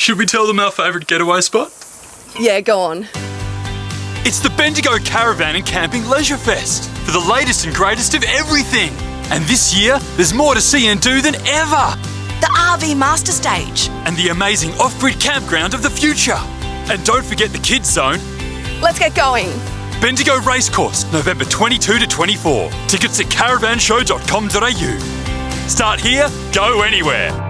Should we tell them our favourite getaway spot? Yeah, go on. It's the Bendigo Caravan and Camping Leisurefest for the latest and greatest of everything. And this year, there's more to see and do than ever. The RV Master Stage. And the amazing off-grid campground of the future. And don't forget the kids zone. Let's get going. Bendigo Racecourse, November 22 to 24. Tickets at caravanshow.com.au. Start here, go anywhere.